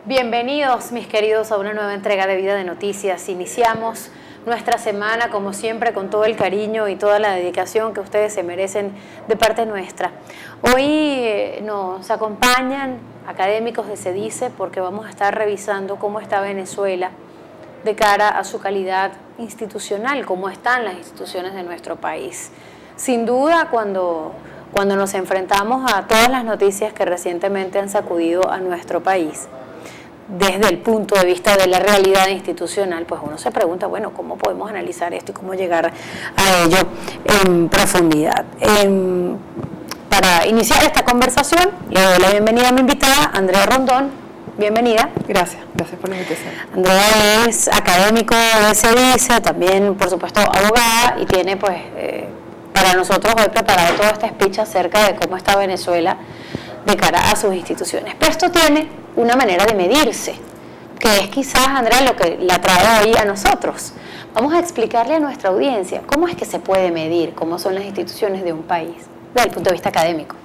Bienvenidos, mis queridos, a una nueva entrega de Vida de Noticias. Iniciamos nuestra semana, como siempre, con todo el cariño y toda la dedicación que ustedes se merecen de parte nuestra. Hoy nos acompañan académicos de CEDICE porque vamos a estar revisando cómo está Venezuela de cara a su calidad institucional, cómo están las instituciones de nuestro país. Sin duda, cuando nos enfrentamos a todas las noticias que recientemente han sacudido a nuestro país, desde el punto de vista de la realidad institucional, pues uno se pregunta, bueno, ¿cómo podemos analizar esto y cómo llegar a ello en profundidad? Para iniciar esta conversación, le doy la bienvenida a mi invitada, Andrea Rondón. Bienvenida. Gracias por la invitación. Andrea es académico de CEDICE, también, por supuesto, abogada, y tiene, pues, para nosotros hoy preparado todo este speech acerca de cómo está Venezuela de cara a sus instituciones. Pero esto tiene una manera de medirse, que es quizás, Andrea, lo que la trae hoy a nosotros. Vamos a explicarle a nuestra audiencia cómo es que se puede medir cómo son las instituciones de un país, desde el punto de vista académico.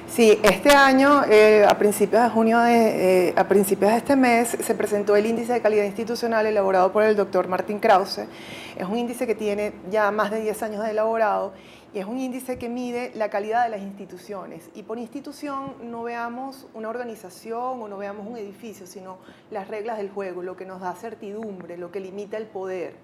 Sí, este año, a principios de junio, a principios de este mes, se presentó el índice de calidad institucional elaborado por el doctor Martín Krause. Es un índice que tiene ya más de 10 años de elaborado y es un índice que mide la calidad de las instituciones. Y por institución no veamos una organización o no veamos un edificio, sino las reglas del juego, lo que nos da certidumbre, lo que limita el poder.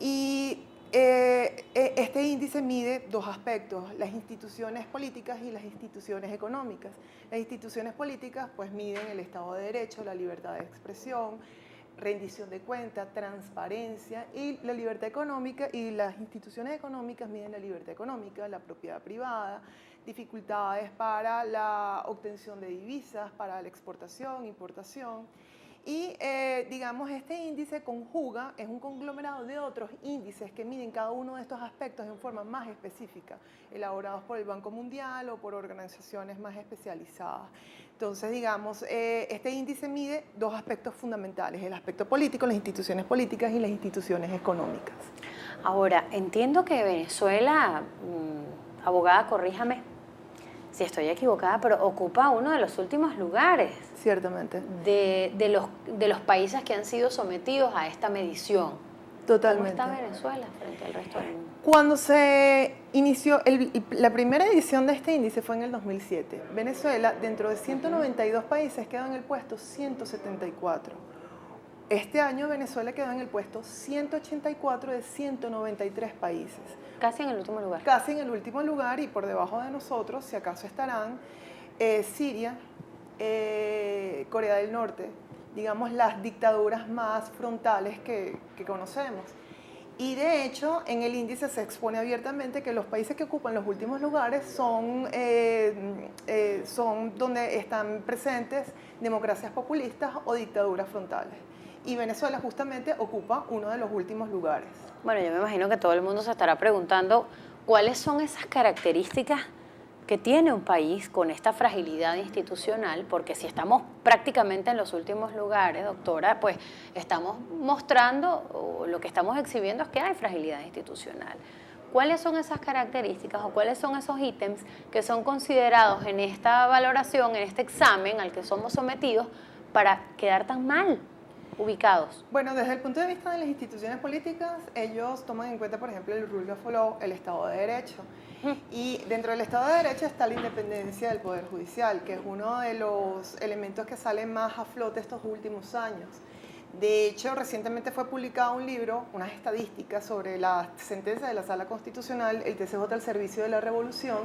Y este índice mide dos aspectos, las instituciones políticas y las instituciones económicas. Las instituciones políticas pues miden el Estado de Derecho, la libertad de expresión, rendición de cuentas, transparencia, y la libertad económica, y las instituciones económicas miden la libertad económica, la propiedad privada, dificultades para la obtención de divisas, para la exportación, importación. Y digamos, este índice conjuga, es un conglomerado de otros índices que miden cada uno de estos aspectos en forma más específica, elaborados por el Banco Mundial o por organizaciones más especializadas. Entonces, digamos, este índice mide dos aspectos fundamentales, el aspecto político, las instituciones políticas y las instituciones económicas. Ahora, entiendo que Venezuela, abogada, corríjame si estoy equivocada, pero ocupa uno de los últimos lugares. Ciertamente. De los países que han sido sometidos a esta medición. Totalmente. ¿Cómo está Venezuela frente al resto del mundo? Cuando se inició, la primera edición de este índice fue en el 2007. Venezuela, dentro de 192 países, quedó en el puesto 174. Este año Venezuela quedó en el puesto 184 de 193 países. Casi en el último lugar. Casi en el último lugar, y por debajo de nosotros, si acaso estarán, Siria, Corea del Norte, digamos las dictaduras más frontales que conocemos. Y de hecho, en el índice se expone abiertamente que los países que ocupan los últimos lugares son donde están presentes democracias populistas o dictaduras frontales. Y Venezuela justamente ocupa uno de los últimos lugares. Bueno, yo me imagino que todo el mundo se estará preguntando cuáles son esas características que tiene un país con esta fragilidad institucional, porque si estamos prácticamente en los últimos lugares, doctora, pues estamos mostrando, o lo que estamos exhibiendo es que hay fragilidad institucional. ¿Cuáles son esas características o cuáles son esos ítems que son considerados en esta valoración, en este examen al que somos sometidos, para quedar tan mal ubicados? Bueno, desde el punto de vista de las instituciones políticas, ellos toman en cuenta, por ejemplo, el rule of law, el Estado de Derecho. Y dentro del Estado de Derecho está la independencia del Poder Judicial, que es uno de los elementos que salen más a flote estos últimos años. De hecho, recientemente fue publicado un libro, unas estadísticas sobre la sentencia de la Sala Constitucional, el TCJ al servicio de la revolución,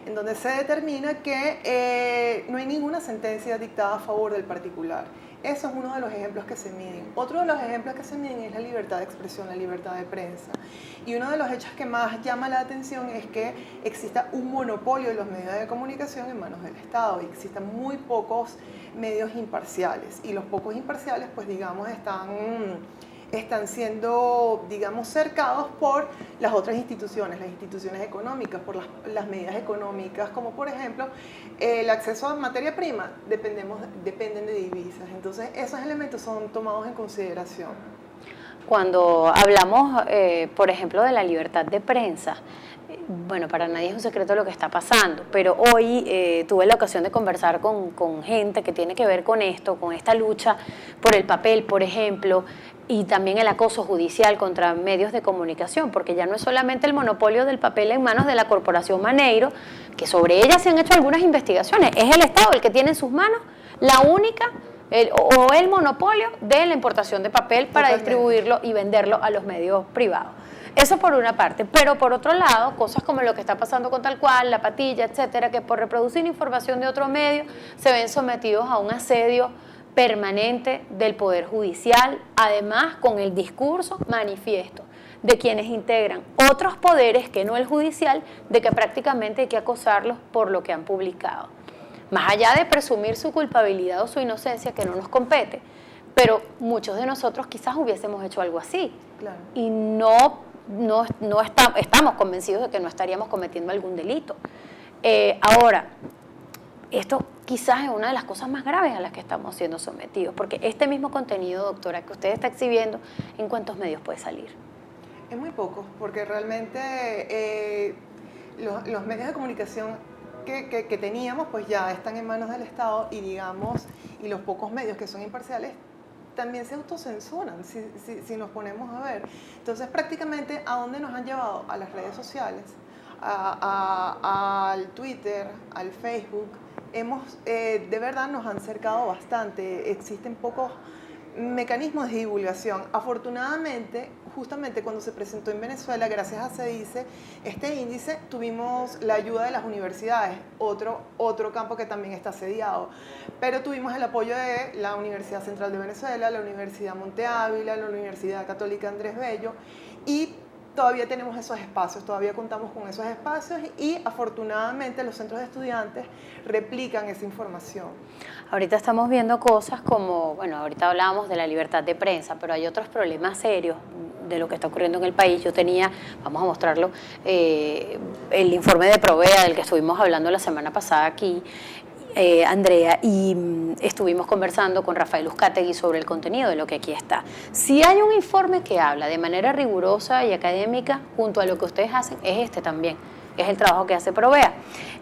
en donde se determina que no hay ninguna sentencia dictada a favor del particular. Eso es uno de los ejemplos que se miden. Otro de los ejemplos que se miden es la libertad de expresión, la libertad de prensa. Y uno de los hechos que más llama la atención es que exista un monopolio de los medios de comunicación en manos del Estado y existen muy pocos medios imparciales. Y los pocos imparciales, pues digamos, están siendo, digamos, cercados por las otras instituciones, las instituciones económicas, por las medidas económicas, como por ejemplo el acceso a materia prima, dependen de divisas. Entonces esos elementos son tomados en consideración. Cuando hablamos, por ejemplo, de la libertad de prensa, bueno, para nadie es un secreto lo que está pasando, pero hoy tuve la ocasión de conversar con gente que tiene que ver con esto, con esta lucha por el papel, por ejemplo, y también el acoso judicial contra medios de comunicación, porque ya no es solamente el monopolio del papel en manos de la corporación Maneiro, que sobre ella se han hecho algunas investigaciones, es el Estado el que tiene en sus manos la única o el monopolio de la importación de papel para distribuirlo y venderlo a los medios privados. Eso por una parte, pero por otro lado, cosas como lo que está pasando con Tal Cual, La Patilla, etcétera, que por reproducir información de otro medio se ven sometidos a un asedio permanente del Poder Judicial, además con el discurso manifiesto de quienes integran otros poderes que no el judicial, de que prácticamente hay que acosarlos por lo que han publicado. Más allá de presumir su culpabilidad o su inocencia, que no nos compete, pero muchos de nosotros quizás hubiésemos hecho algo así. Claro. Y estamos convencidos de que no estaríamos cometiendo algún delito. Ahora, esto quizás es una de las cosas más graves a las que estamos siendo sometidos, porque este mismo contenido, doctora, que usted está exhibiendo, ¿en cuántos medios puede salir? Es muy poco, porque realmente los medios de comunicación que teníamos pues ya están en manos del Estado y digamos, y los pocos medios que son imparciales también se autocensuran, si nos ponemos a ver. Entonces prácticamente, ¿a dónde nos han llevado? A las redes sociales, al Twitter, al Facebook. De verdad nos han cercado bastante, existen pocos mecanismos de divulgación. Afortunadamente, justamente cuando se presentó en Venezuela, gracias a CEDICE, este índice, tuvimos la ayuda de las universidades, otro campo que también está asediado, pero tuvimos el apoyo de la Universidad Central de Venezuela, la Universidad Monte Ávila, la Universidad Católica Andrés Bello, y todavía tenemos esos espacios, todavía contamos con esos espacios y afortunadamente los centros de estudiantes replican esa información. Ahorita estamos viendo cosas como, bueno, ahorita hablábamos de la libertad de prensa, pero hay otros problemas serios de lo que está ocurriendo en el país. Yo tenía, vamos a mostrarlo, el informe de Provea del que estuvimos hablando la semana pasada aquí, Andrea, y estuvimos conversando con Rafael Uzcategui sobre el contenido de lo que aquí está. Si hay un informe que habla de manera rigurosa y académica junto a lo que ustedes hacen, es este también, es el trabajo que hace Provea.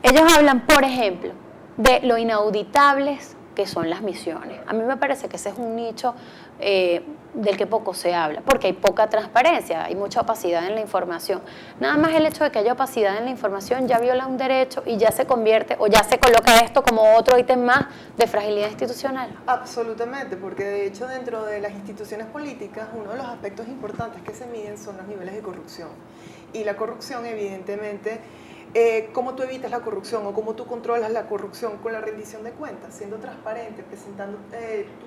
Ellos hablan, por ejemplo, de lo inauditables que son las misiones. A mí me parece que ese es un nicho del que poco se habla, porque hay poca transparencia, hay mucha opacidad en la información. Nada más el hecho de que haya opacidad en la información ya viola un derecho y ya se convierte o ya se coloca esto como otro ítem más de fragilidad institucional. Absolutamente, porque de hecho dentro de las instituciones políticas uno de los aspectos importantes que se miden son los niveles de corrupción. Y la corrupción evidentemente, cómo tú evitas la corrupción o cómo tú controlas la corrupción con la rendición de cuentas, siendo transparente, presentando,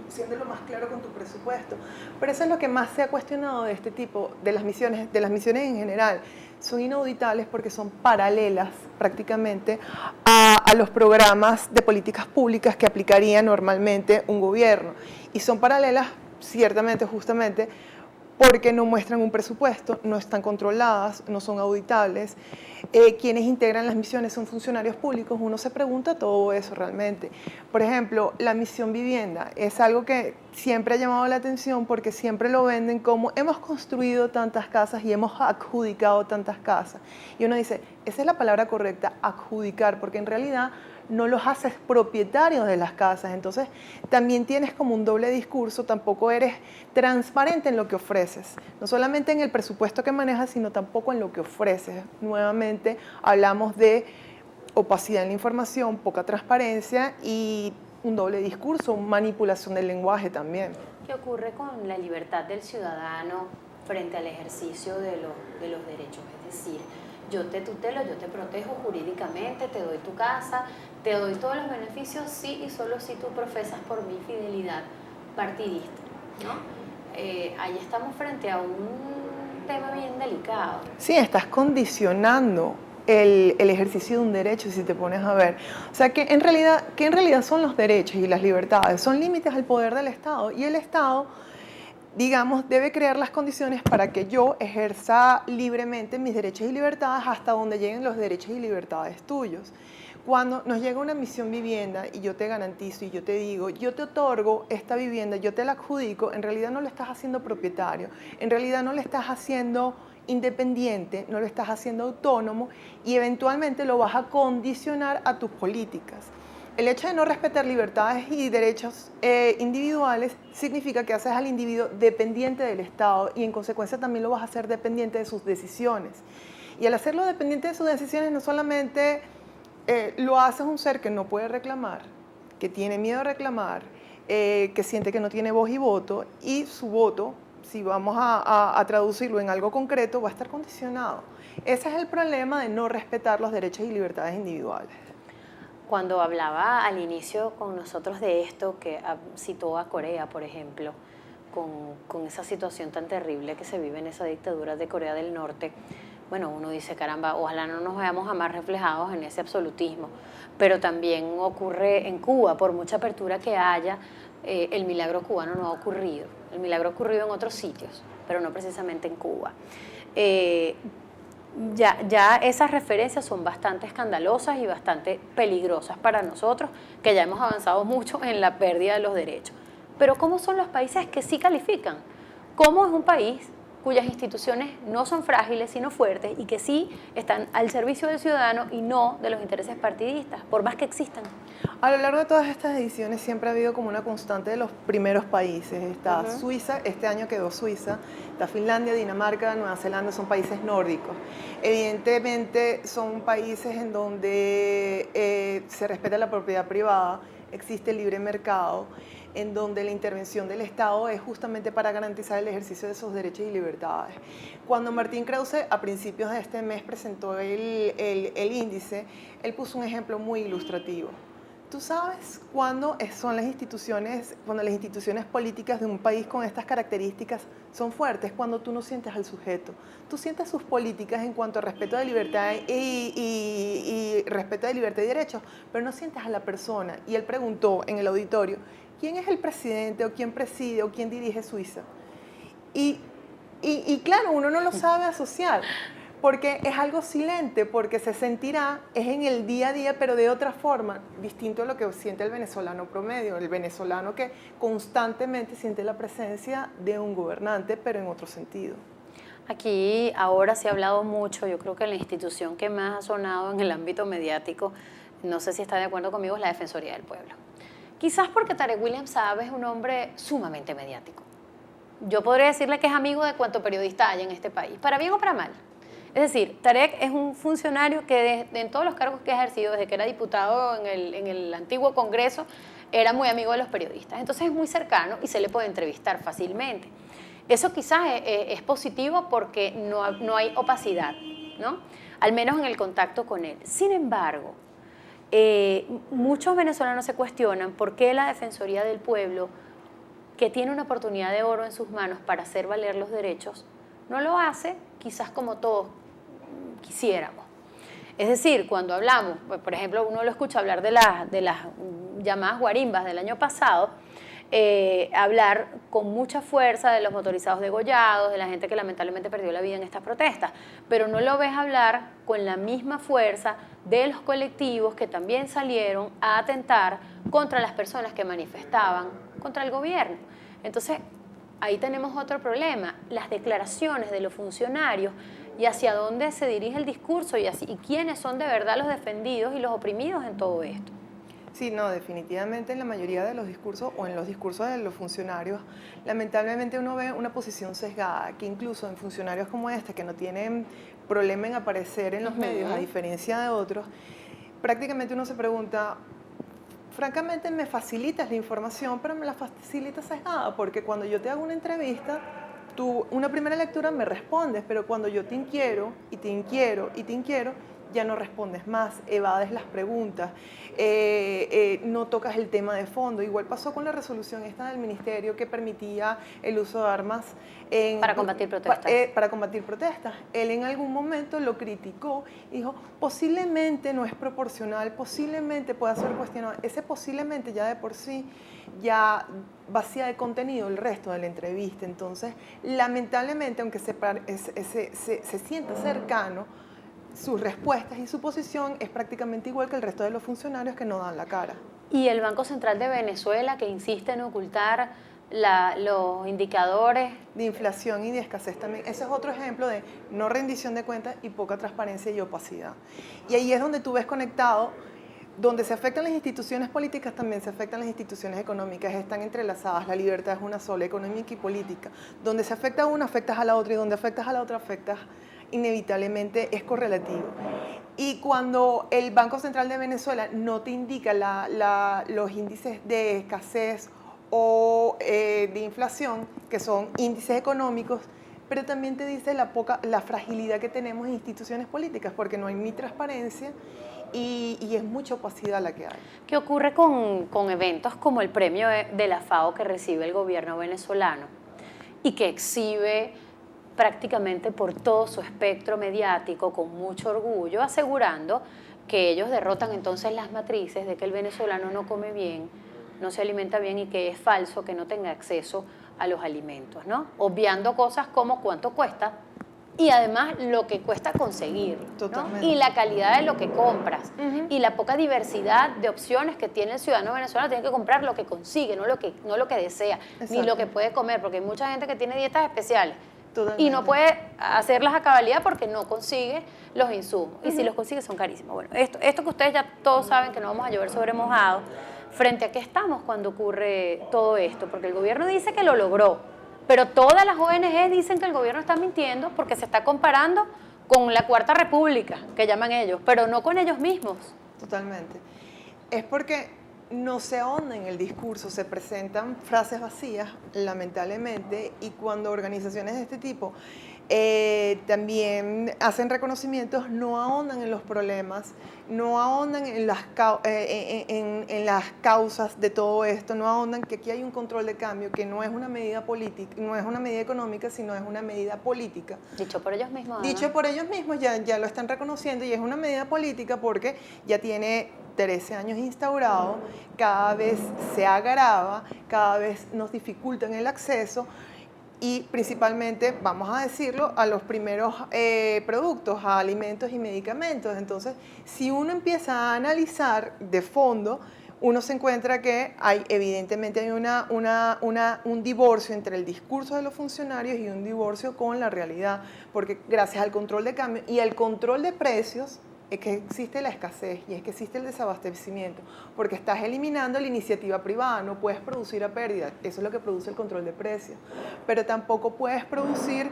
siendo lo más claro con tu presupuesto. Pero eso es lo que más se ha cuestionado de este tipo, de las misiones en general. Son inauditables porque son paralelas prácticamente a los programas de políticas públicas que aplicaría normalmente un gobierno. Y son paralelas, ciertamente, justamente, porque no muestran un presupuesto, no están controladas, no son auditables. Quienes integran las misiones son funcionarios públicos, uno se pregunta todo eso realmente. Por ejemplo, la misión vivienda es algo que siempre ha llamado la atención porque siempre lo venden como hemos construido tantas casas y hemos adjudicado tantas casas. Y uno dice, esa es la palabra correcta, adjudicar, porque en realidad no los haces propietarios de las casas, entonces también tienes como un doble discurso, tampoco eres transparente en lo que ofreces, no solamente en el presupuesto que manejas, sino tampoco en lo que ofreces. Nuevamente hablamos de opacidad en la información, poca transparencia y un doble discurso, manipulación del lenguaje también. ¿Qué ocurre con la libertad del ciudadano frente al ejercicio de los derechos? Es decir, yo te tutelo, yo te protejo jurídicamente, te doy tu casa, te doy todos los beneficios, sí y solo si tú profesas por mi fidelidad partidista, ¿no? Ahí estamos frente a un tema bien delicado. Sí, estás condicionando el ejercicio de un derecho, si te pones a ver. O sea, ¿qué en realidad son los derechos y las libertades? Son límites al poder del Estado, y el Estado, digamos, debe crear las condiciones para que yo ejerza libremente mis derechos y libertades hasta donde lleguen los derechos y libertades tuyos. Cuando nos llega una misión vivienda y yo te garantizo y yo te digo, yo te otorgo esta vivienda, yo te la adjudico, en realidad no le estás haciendo propietario, en realidad no le estás haciendo independiente, no lo estás haciendo autónomo y eventualmente lo vas a condicionar a tus políticas. El hecho de no respetar libertades y derechos individuales significa que haces al individuo dependiente del Estado y en consecuencia también lo vas a hacer dependiente de sus decisiones. Y al hacerlo dependiente de sus decisiones no solamente lo haces un ser que no puede reclamar, que tiene miedo a reclamar, que siente que no tiene voz y voto, y su voto, si vamos a traducirlo en algo concreto, va a estar condicionado. Ese es el problema de no respetar los derechos y libertades individuales. Cuando hablaba al inicio con nosotros de esto, que citó a Corea, por ejemplo, con esa situación tan terrible que se vive en esa dictadura de Corea del Norte, bueno, uno dice, caramba, ojalá no nos veamos jamás reflejados en ese absolutismo, pero también ocurre en Cuba, por mucha apertura que haya, el milagro cubano no ha ocurrido. El milagro ha ocurrido en otros sitios, pero no precisamente en Cuba. Ya esas referencias son bastante escandalosas y bastante peligrosas para nosotros, que ya hemos avanzado mucho en la pérdida de los derechos. Pero ¿cómo son los países que sí califican? ¿Cómo es un país cuyas instituciones no son frágiles, sino fuertes, y que sí están al servicio del ciudadano y no de los intereses partidistas, por más que existan? A lo largo de todas estas ediciones siempre ha habido como una constante de los primeros países. Está Suiza, este año quedó Suiza, está Finlandia, Dinamarca, Nueva Zelanda, son países nórdicos. Evidentemente son países en donde se respeta la propiedad privada, existe el libre mercado, en donde la intervención del Estado es justamente para garantizar el ejercicio de sus derechos y libertades. Cuando Martín Krause a principios de este mes presentó el índice, él puso un ejemplo muy ilustrativo. ¿Tú sabes cuándo son cuando las instituciones políticas de un país con estas características son fuertes? Cuando tú no sientes al sujeto. Tú sientes sus políticas en cuanto a respeto de libertad y respeto de libertad y derechos, pero no sientes a la persona. Y él preguntó en el auditorio, ¿quién es el presidente o quién preside o quién dirige Suiza? Y claro, uno no lo sabe asociar, porque es algo silente, porque se sentirá, es en el día a día, pero de otra forma, distinto a lo que siente el venezolano promedio, el venezolano que constantemente siente la presencia de un gobernante, pero en otro sentido. Aquí ahora se ha hablado mucho, yo creo que la institución que más ha sonado en el ámbito mediático, no sé si está de acuerdo conmigo, es la Defensoría del Pueblo. Quizás porque Tarek William Saab es un hombre sumamente mediático. Yo podría decirle que es amigo de cuanto periodista hay en este país, para bien o para mal. Es decir, Tarek es un funcionario que en todos los cargos que ha ejercido, desde que era diputado en el antiguo Congreso, era muy amigo de los periodistas. Entonces es muy cercano y se le puede entrevistar fácilmente. Eso quizás es positivo porque no hay opacidad, ¿no? Al menos en el contacto con él. Sin embargo, muchos venezolanos se cuestionan por qué la Defensoría del Pueblo, que tiene una oportunidad de oro en sus manos para hacer valer los derechos, no lo hace quizás como todos quisiéramos. Es decir, cuando hablamos, por ejemplo, uno lo escucha hablar de las llamadas guarimbas del año pasado, hablar con mucha fuerza de los motorizados degollados, de la gente que lamentablemente perdió la vida en estas protestas, pero no lo ves hablar con la misma fuerza de los colectivos que también salieron a atentar contra las personas que manifestaban contra el gobierno. Entonces, ahí tenemos otro problema, las declaraciones de los funcionarios y hacia dónde se dirige el discurso y quiénes son de verdad los defendidos y los oprimidos en todo esto. Sí, no, definitivamente en la mayoría de los discursos o en los discursos de los funcionarios, lamentablemente uno ve una posición sesgada, que incluso en funcionarios como este, que no tienen problema en aparecer en los medios, a diferencia de otros, prácticamente uno se pregunta, francamente me facilitas la información, pero me la facilitas sesgada, porque cuando yo te hago una entrevista, tú una primera lectura me respondes, pero cuando yo te inquiero y te inquiero y te inquiero, ya no respondes más, evades las preguntas, no tocas el tema de fondo. Igual pasó con la resolución esta del ministerio que permitía el uso de armas para combatir protestas. Para combatir protestas. Él en algún momento lo criticó y dijo, posiblemente no es proporcional, posiblemente pueda ser cuestionado. Ese posiblemente ya de por sí ya vacía de contenido el resto de la entrevista. Entonces, lamentablemente, aunque se sienta cercano, sus respuestas y su posición es prácticamente igual que el resto de los funcionarios que no dan la cara. Y el Banco Central de Venezuela, que insiste en ocultar los indicadores de inflación y de escasez también. Ese es otro ejemplo de no rendición de cuentas y poca transparencia y opacidad. Y ahí es donde tú ves conectado, donde se afectan las instituciones políticas, también se afectan las instituciones económicas, están entrelazadas, la libertad es una sola, económica y política. Donde se afecta a una, afectas a la otra, y donde afectas a la otra, afectas inevitablemente, es correlativo. Y cuando el Banco Central de Venezuela no te indica los índices de escasez o de inflación, que son índices económicos, pero también te dice la fragilidad que tenemos en instituciones políticas, porque no hay ni transparencia y es mucha opacidad la que hay. ¿Qué ocurre con eventos como el premio de la FAO que recibe el gobierno venezolano y que exhibe prácticamente por todo su espectro mediático con mucho orgullo, asegurando que ellos derrotan entonces las matrices de que el venezolano no come bien, no se alimenta bien y que es falso que no tenga acceso a los alimentos, ¿no? Obviando cosas como cuánto cuesta y además lo que cuesta conseguir, ¿no? Y la calidad de lo que compras y la poca diversidad de opciones que tiene el ciudadano venezolano. Tiene que comprar lo que consigue, no lo que desea, ni lo que puede comer, porque hay mucha gente que tiene dietas especiales y no puede hacerlas a cabalidad porque no consigue los insumos, y si los consigue son carísimos. Bueno, esto que ustedes ya todos saben que no vamos a llover sobre mojado. ¿Frente a qué estamos cuando ocurre todo esto? Porque el gobierno dice que lo logró, pero todas las ONG dicen que el gobierno está mintiendo porque se está comparando con la Cuarta República, que llaman ellos, pero no con ellos mismos. Totalmente. Es porque no se ahonda en el discurso, se presentan frases vacías, lamentablemente, y cuando organizaciones de este tipo también hacen reconocimientos, no ahondan en los problemas, no ahondan en las causas de todo esto, no ahondan que aquí hay un control de cambio, que no es una medida política, no es una medida económica, sino es una medida política. Dicho por ellos mismos. Dicho por ellos mismos, ya lo están reconociendo, y es una medida política porque ya tiene 13 años instaurado, cada vez se agrava, cada vez nos dificultan el acceso, y principalmente, vamos a decirlo, a los primeros productos, a alimentos y medicamentos. Entonces, si uno empieza a analizar de fondo, uno se encuentra que evidentemente hay un divorcio entre el discurso de los funcionarios y un divorcio con la realidad, porque gracias al control de cambio y al control de precios, es que existe la escasez y es que existe el desabastecimiento, porque estás eliminando la iniciativa privada, no puedes producir a pérdida, eso es lo que produce el control de precios, pero tampoco puedes producir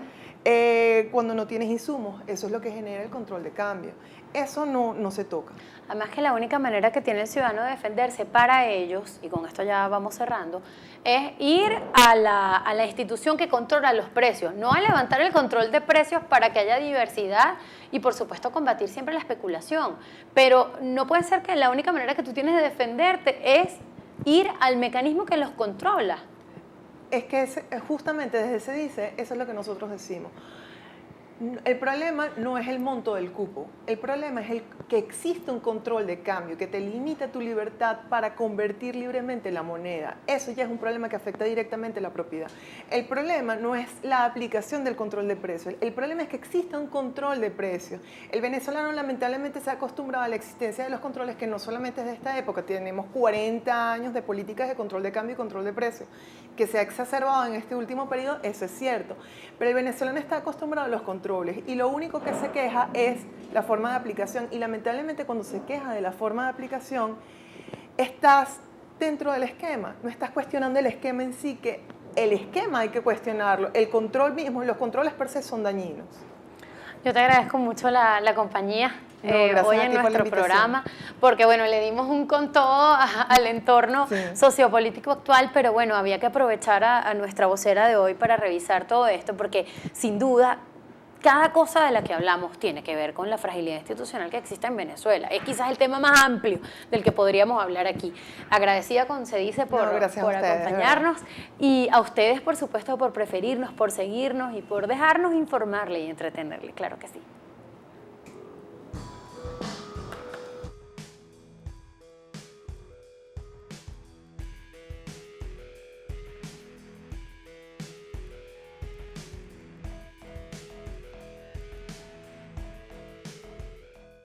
cuando no tienes insumos, eso es lo que genera el control de cambio, eso no se toca. Además que la única manera que tiene el ciudadano de defenderse para ellos, y con esto ya vamos cerrando, es ir a la institución que controla los precios, no a levantar el control de precios para que haya diversidad y por supuesto combatir siempre la especulación. Pero no puede ser que la única manera que tú tienes de defenderte es ir al mecanismo que los controla. Es que justamente desde ese dice, eso es lo que nosotros decimos. El problema no es el monto del cupo, el problema es que existe un control de cambio que te limita tu libertad para convertir libremente la moneda. Eso ya es un problema que afecta directamente la propiedad. El problema no es la aplicación del control de precios, el problema es que exista un control de precios. El venezolano lamentablemente se ha acostumbrado a la existencia de los controles, que no solamente es de esta época, tenemos 40 años de políticas de control de cambio y control de precios, que se ha exacerbado en este último periodo, eso es cierto, pero el venezolano está acostumbrado a los controles y lo único que se queja es la forma de aplicación, y lamentablemente cuando se queja de la forma de aplicación estás dentro del esquema, no estás cuestionando el esquema en sí, que el esquema hay que cuestionarlo, el control mismo, los controles per se son dañinos. Yo te agradezco mucho la compañía hoy en nuestro programa, porque bueno, le dimos un con todo al entorno sociopolítico actual, pero bueno, había que aprovechar a nuestra vocera de hoy para revisar todo esto, porque sin duda cada cosa de la que hablamos tiene que ver con la fragilidad institucional que existe en Venezuela. Es quizás el tema más amplio del que podríamos hablar aquí. Agradecida con Cedice por acompañarnos, y a ustedes, por supuesto, por preferirnos, por seguirnos y por dejarnos informarle y entretenerle. Claro que sí.